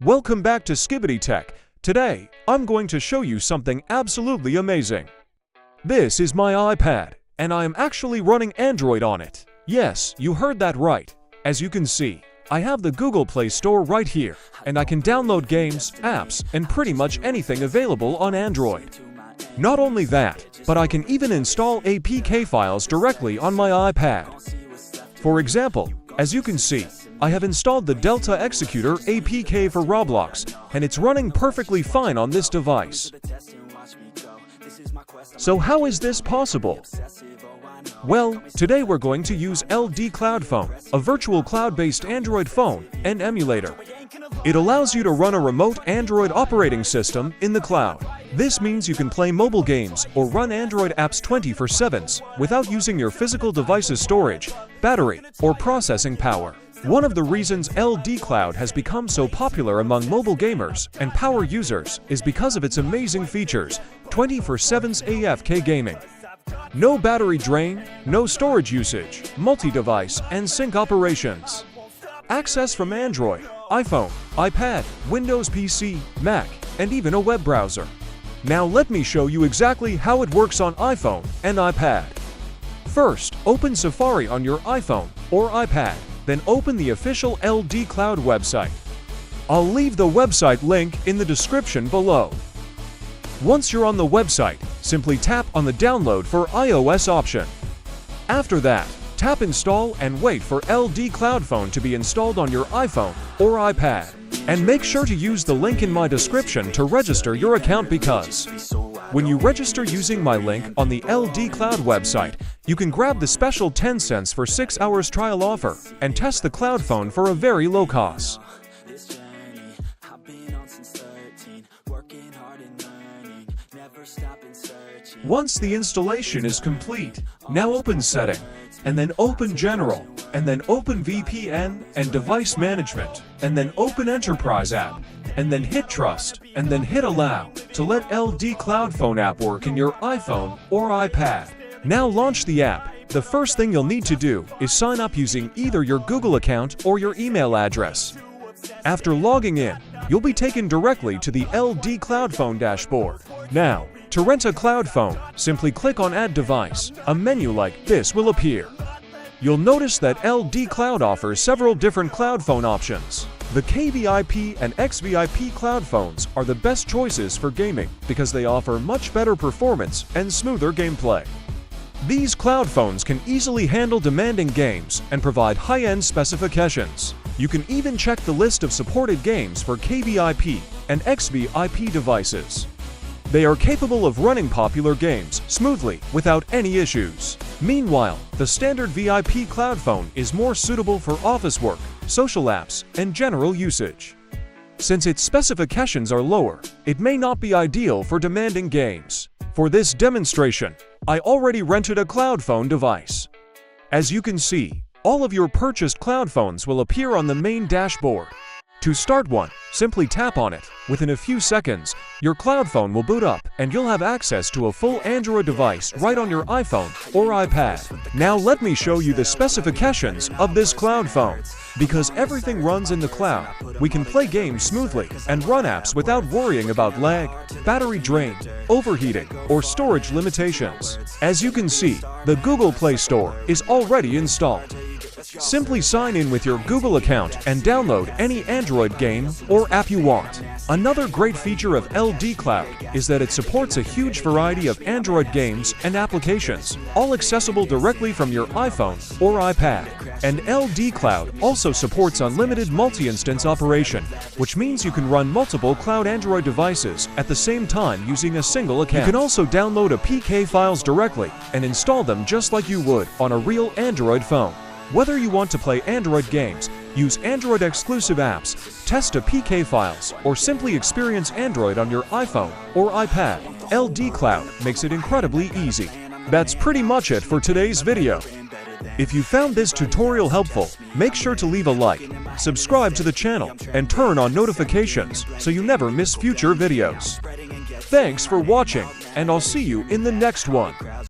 Welcome back to Skibbity Tech. Today, I'm going to show you something absolutely amazing. This is my iPad, and I am actually running Android on it. Yes, you heard that right. As you can see, I have the Google Play Store right here, and I can download games, apps, and pretty much anything available on Android. Not only that, but I can even install APK files directly on my iPad. For example, as you can see, I have installed the Delta Executor APK for Roblox, and it's running perfectly fine on this device. So how is this possible? Well, today we're going to use LD Cloud Phone, a virtual cloud-based Android phone and emulator. It allows you to run a remote Android operating system in the cloud. This means you can play mobile games or run Android apps 24/7 without using your physical device's storage, battery, or processing power. One of the reasons LD Cloud has become so popular among mobile gamers and power users is because of its amazing features: 24/7 AFK gaming. No battery drain, no storage usage, multi-device and sync operations. Access from Android, iPhone, iPad, Windows PC, Mac, and even a web browser. Now let me show you exactly how it works on iPhone and iPad. First, open Safari on your iPhone or iPad, then open the official LD Cloud website. I'll leave the website link in the description below. Once you're on the website, simply tap on the Download for iOS option. After that, tap Install and wait for LD Cloud Phone to be installed on your iPhone or iPad. And make sure to use the link in my description to register your account, because when you register using my link on the LD Cloud website, you can grab the special 10 cents for 6 hours trial offer and test the Cloud Phone for a very low cost. Once the installation is complete, now open Setting, and then open General, and then open VPN and Device Management, and then open Enterprise app, and then hit Trust, and then hit Allow to let LD Cloud Phone app work in your iPhone or iPad. Now launch the app. The first thing you'll need to do is sign up using either your Google account or your email address. After logging in, you'll be taken directly to the LD Cloud Phone dashboard. Now, to rent a cloud phone, simply click on Add Device. A menu like this will appear. You'll notice that LD Cloud offers several different cloud phone options. The KVIP and XVIP cloud phones are the best choices for gaming because they offer much better performance and smoother gameplay. These cloud phones can easily handle demanding games and provide high-end specifications. You can even check the list of supported games for KVIP and XVIP devices. They are capable of running popular games smoothly without any issues. Meanwhile, the standard VIP cloud phone is more suitable for office work, social apps, and general usage. Since its specifications are lower, it may not be ideal for demanding games. For this demonstration, I already rented a cloud phone device. As you can see, all of your purchased cloud phones will appear on the main dashboard. To start one, simply tap on it. Within a few seconds, your cloud phone will boot up and you'll have access to a full Android device right on your iPhone or iPad. Now let me show you the specifications of this cloud phone. Because everything runs in the cloud, we can play games smoothly and run apps without worrying about lag, battery drain, overheating, or storage limitations. As you can see, the Google Play Store is already installed. Simply sign in with your Google account and download any Android game or app you want. Another great feature of LD Cloud is that it supports a huge variety of Android games and applications, all accessible directly from your iPhone or iPad. And LD Cloud also supports unlimited multi-instance operation, which means you can run multiple cloud Android devices at the same time using a single account. You can also download APK files directly and install them just like you would on a real Android phone. Whether you want to play Android games, use Android exclusive apps, test APK files, or simply experience Android on your iPhone or iPad, LD Cloud makes it incredibly easy. That's pretty much it for today's video. If you found this tutorial helpful, make sure to leave a like, subscribe to the channel, and turn on notifications so you never miss future videos. Thanks for watching, and I'll see you in the next one.